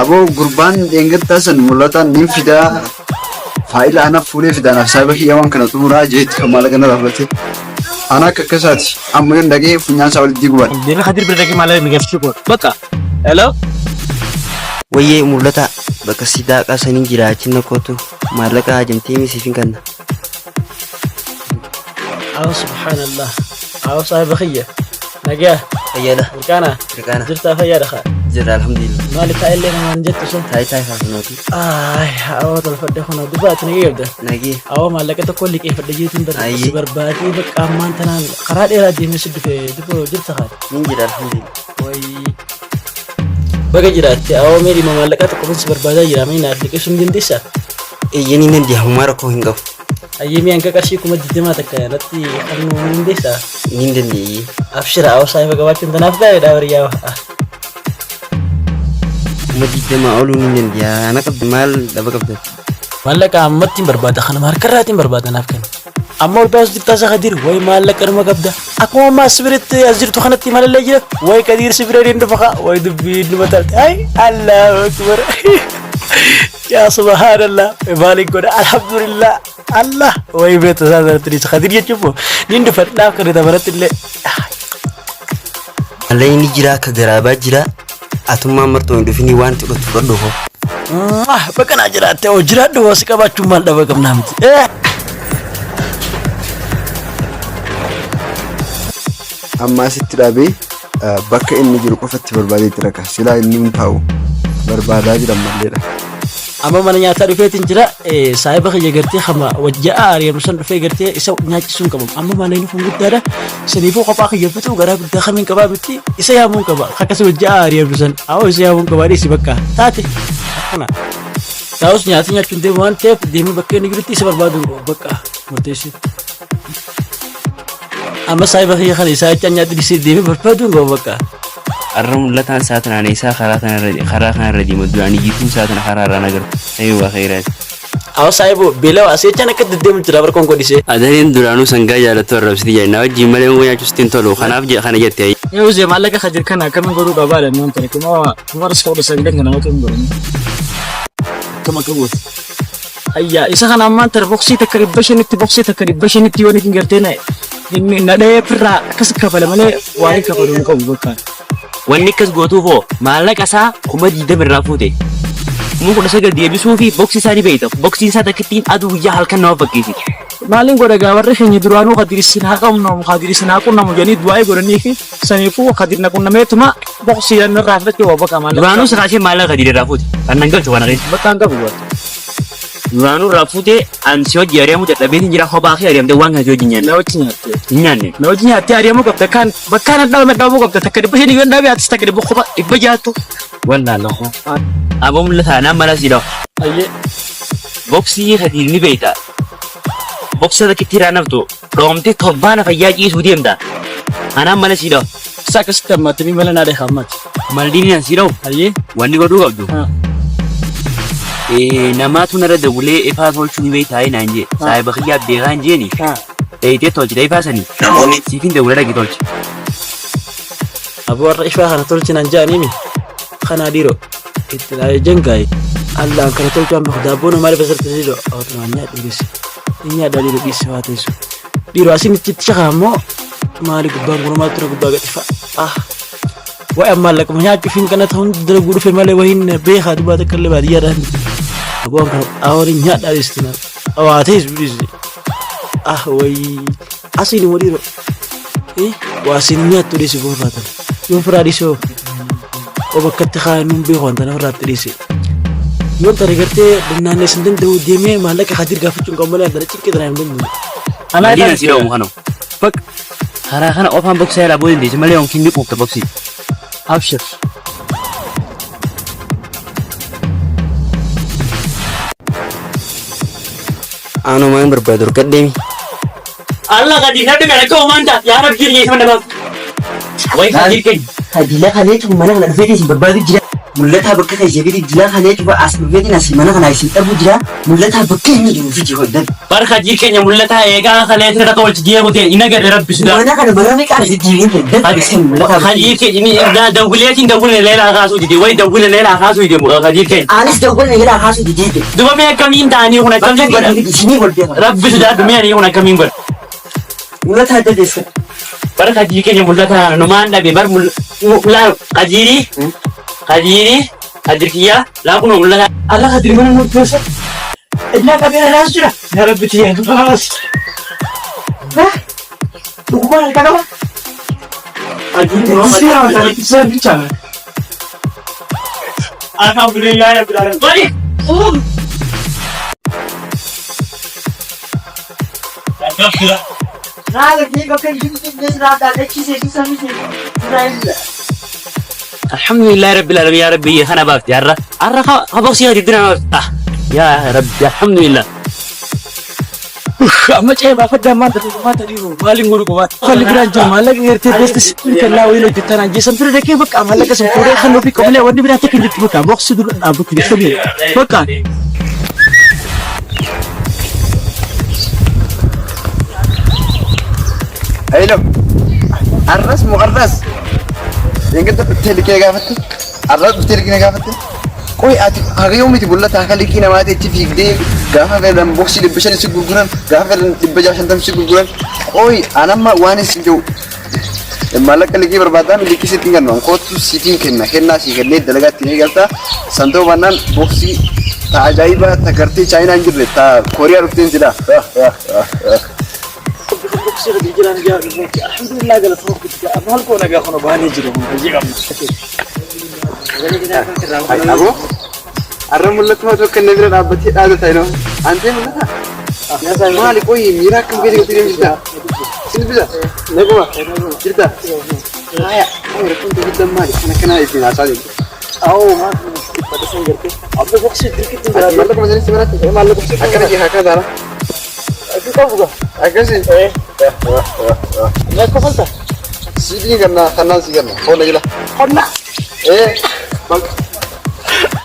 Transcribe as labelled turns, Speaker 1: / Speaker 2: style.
Speaker 1: أبو قربان ينقل تاسن ملتا نفدا فايل أنا فولي فدا نفسي بكي يوان كنا تمرا جيت كمالا كنا رفلتي أنا كساتي أمين دقي فنيان سوال ديقوان
Speaker 2: دينا خدير بردقي مالا نغفشكور بكا hello
Speaker 3: Wayye mul'ata bakka sidaa qaasanii jiraachina kootu maallaqa hajamtee siifin kanna.
Speaker 2: سبحان الله صاحب خيه نجاه
Speaker 3: Fayyada.
Speaker 2: كان
Speaker 3: Dirqaana.
Speaker 2: جرت فيا دخل
Speaker 3: Jirra alhamdulillah.
Speaker 2: مالك اللي ما نجت سن
Speaker 3: Taayii faafinooti.
Speaker 2: طلفت هنا دبات نجيب
Speaker 3: Nagee.
Speaker 2: مالك تقول لك كيف بديت تندر
Speaker 3: أي.
Speaker 2: برباتي بك امان تنام قرار إرادي مسد في دبو جرت خال
Speaker 3: Nin jira alhamdulillah.
Speaker 2: وي بقى جراتي ميري ما مالك تقول بربادا جرامين أدلك اسم جندسة
Speaker 3: Eeyyanii nan diyahumaa rakkoo hin qabu.
Speaker 2: أيامي أنك كرشي كم جدّماتك نتي خلنا من جندسة
Speaker 3: Nin dandeeyyee.
Speaker 2: أبشر صاحب قوات أنت نافذة داوريا
Speaker 3: Kuma digdamaa ooluu nin dandeeyaa. Ana qabdi maal dhaba qabda.
Speaker 2: مالك عمتي بربادا خنا مار كراتي بربادا نافكن أما الباس دي تاسا خدير وي مالك أرما قبدا أكو ما سبرت أزرت خنتي مال اللي جرا وي كدير سبرين دفقة وي دبي دمتال أي الله أكبر يا سبحان الله مالك قول الحمد لله الله وي بيت هذا تريس خدير يشوفه نين دفر لا كريتا برت اللي
Speaker 3: Mallee inni jira akka garaabaa jira. Atummaa martoo hin dhufinii waan xiqqootu fudhu hoo.
Speaker 2: بكنا جرات أو جرات دو سكابات cuma dah bakam namit
Speaker 1: أما asitti dhaabee bakka inni jiru qofatti barbaadee jira ka silaa inni hin taa'u barbaadaa jira malleedha.
Speaker 2: amma mana nyaata dhufeetiin jira saahiba kiyya gartee khama wajja'a ariyamusan dhufee gartee isa nyaachisuun qaba amma mana inni fun guddaadha saniifuu qophaa kiyyafatu garaa guddaa kamiin qabaa miti isa yaamuun qaba akkasi wajja'a ariyamusan isa yaamuun qabaa dhiisi bakka taate akkana taa'us nyaati nyaachuun deemu waan ta'eef deemee bakka inni jirutti isa barbaadu bakka murteessi amma saahiba kiyya kana isaa jecha nyaati dhiisee deemee barbaadu bakka
Speaker 3: Arra mul'ataan sa'aatiin aanee isaa karaa kanarra deemu duraanii jiituun sa'aatiin karaarraa nagar. Ta'ee waa khayraat.
Speaker 2: saahibu beelawa asii jecha akka deddeemu jira barkoon godhisee
Speaker 3: Adariin duraanuu sangaa jaalattu arrabsiti jedhe. Na wajjin malee nyaachuutiin tolu. Kanaaf kana jette.
Speaker 2: yoo zee maallaqa khajir kana kamin godhuu qabaadha naan tare kuma raskoo dhasa gidan kana wato hin godhan kama kabuut ayya isa kana ammaan tare boksii takka dhibba shanitti yoo nitin gartee na dhahee firraa akkas kafale malee waan hin kafalu hin qabu bakkaan
Speaker 3: Wanni akkas gootuufoo maallaqa isaa 20 irraa fuute. 19 deebisuu fi boksii isaa ni beeyta. Boksiin isaa takkittiin aduu guyyaa halkan nama fakkeessi.
Speaker 2: maaliin godha gaawarri keenya duraanuu khadirisin haa qabnu khadirisin haa qunnamu jedhanii du'aa'ee godhanii fi saniifuu khadirna qunnameetuma boksii irraa fudhachuu bakka maallaqa
Speaker 3: Duraanuu siraashee maallaqa gadi irraa fuute. Kan nan galchu kana keessa.
Speaker 2: bakkaan qabu godha
Speaker 3: Duraanuu irraa fuute ansi hojii ari'amuu dadhabee hin jira kophaa kee ari'amte waan kana hojii nyaanne.
Speaker 2: na wajji nyaatte
Speaker 3: Hin nyaanne.
Speaker 2: na wajji nyaatte ari'amuu qabda kan bakkaan addaamuu qabda takka dhibba shanii yoo dhaabee atis takka dhibba kophaa dhibba jaattu
Speaker 3: Wallaan lakkoo. Aboo mul'ataa naan mala siidha.
Speaker 2: ayyee
Speaker 3: Boksii khadir ni beeyta. Boksii takkittii irraa naftu dhoomtee torbaana fayyaa ciisuu deemta. Anaan mala siidha.
Speaker 2: isaa akkasitti hammatanii mala naa dheeha hammati
Speaker 3: Maldiin naan siidha.
Speaker 2: ayyee
Speaker 3: Wanni godhuu qabdu. Namaatu narra dabulee ifaa tolchuu ni beeytaa naan jee. Saahiba kiyyaa beekaan jeeni. Dheeyitee tolchite ifaa sanii. Siifin dabulee dhaqi tolchi.
Speaker 2: aboo warra ifaa kana tolchinaan jaaniimi kanaa dhiiroo itti dhaayee jengaayi allaan kana tolchaan beeku daabboon maaliif asirratti dhiiroo awwatumaan nyaadhu dhiisi inni nyaadhaa dhiiroo dhiisi waa teessu dhiiroo asiin itti shakaa ammoo maali gubbaan gurumaa ture gubbaa gadhifa waa'ee ammaa laqama nyaachuufiin kana ta'uun dalaguu dhufe malee wahiin beekaa dubaa takka illee baadiyyaadhaan aboon kana awwaliin nyaadhaa dhiistinaan waa teessu dhiisi wayii asiin immoo dhiiroo waa asiin nyaattu dhiisi boorraatan yoon firaa dhiisoo وبكت خانون بيخون تنا فرات ريسي يوم ترى قرتي بنان سندن دو ديمي مالك خدير قافتون قمنا درجة كده نعم دم أنا
Speaker 3: Maldiin naan siidha oomukano.
Speaker 2: بك
Speaker 3: Karaa kana ofaan boksii irraa boodin deesse malee yookiin ni quufta boksii.
Speaker 2: أبشر
Speaker 3: Aanoo maan barbaadu gaddeemi.
Speaker 2: الله قدير هذا من الكوم أنت يا رب جري يسمى نبض وين خدير كين
Speaker 3: Hadiila kaleetu mana kana dhufee deessi barbaadu jira.
Speaker 4: mul'ataa bakka ta'e jedhee dilaa kalee tuba as dhufeetiin asii mana kana isin dhabu jira mul'ataa bakka inni jiru fi jihoddan.
Speaker 3: Barka jirkeenya mul'ataa eegaa kalee irra tolchi deemute ina gadi rabbisuudha.
Speaker 4: Mana kana marame qaala jijjiireen heddan isin mul'ataa.
Speaker 3: Hajii keenya ni dawwileetiin dawwilne leelaa kaasuu dide way dawwilne leelaa kaasuu dide hajii keenya.
Speaker 4: Anis dawwilne leelaa kaasuu dide.
Speaker 3: Duba mee akkamiin ta'anii kun akkamiin godha?
Speaker 4: Isinii wal beekaa.
Speaker 3: Rabbisuudha dumee kun akkamiin godha?
Speaker 4: Mul'ataa adda deessa.
Speaker 3: Barka jirkeenya mul'ataa numaan dhabe bar qajiiri adirkiyaa laa kun mul'ataa.
Speaker 2: Allah kadiri mana murteessa. Illa qabee laas jira. Ya Rabbi tiyya baas. Dhugumaan harka qaba. Alhamdulillah ya Bilal.
Speaker 3: Bari. Alhamdulillah rabbil alamin ya rabbi khana bafti arra khaboksi hadi dina ya rabbi alhamdulillah.
Speaker 2: Amma cee baafaddaa maanta dhugumaata dhiiru maaliin godhu qofaati. Falli biraan jiru maallaqa eertee beestis kennaa wayii hojjettan ajjeesan ture dhaqee bakka maallaqa san fuudhee kan ofii qabalee wanni biraa akka jirtu bakka boksi dura dhaabbatu jechuudha bakka.
Speaker 1: Ayilam arras muqarras engedda telikee gaafatte arras telikee gaafatte qoy ati hagayo miti bullata hakaliki namaati itti fiigdee gaafa fedan boksi dhibba shan si gurguran gaafa fedan dhibba jaha shantam si gurguran qoy anamma waan isin jiru maallaqa likii barbaadan likii sitti kennu kootu sitiin kennaa si kennee dalagaatti ni galta santoo bannaan boksi ta ajaa'iba ta gartee chaayinaan jirre ta kooriyaa dhufteen jira.
Speaker 2: Alhamdulillah gala fuuq bitta amal ko naga khono baane jiro mo jiga
Speaker 1: Abo arra mul'atu haa tokko inni bira dhaabbatee dhaabata ino antee mul'ata maali qoyi miiraa akkam keessa gatii jirta silbisa naguma jirta haya rakkoon guddaa maali kana kana ittiin haasaa jirtu
Speaker 2: pada sanggarte abbe boksi dirkitin jira
Speaker 1: maallaqa majalis biraatti maallaqa akkana jee haa kaataara
Speaker 2: aku tahu juga
Speaker 1: akkasi
Speaker 2: nggak kau falta
Speaker 1: sidii ganna kannaan si ganna hoona jila
Speaker 2: kona
Speaker 1: bak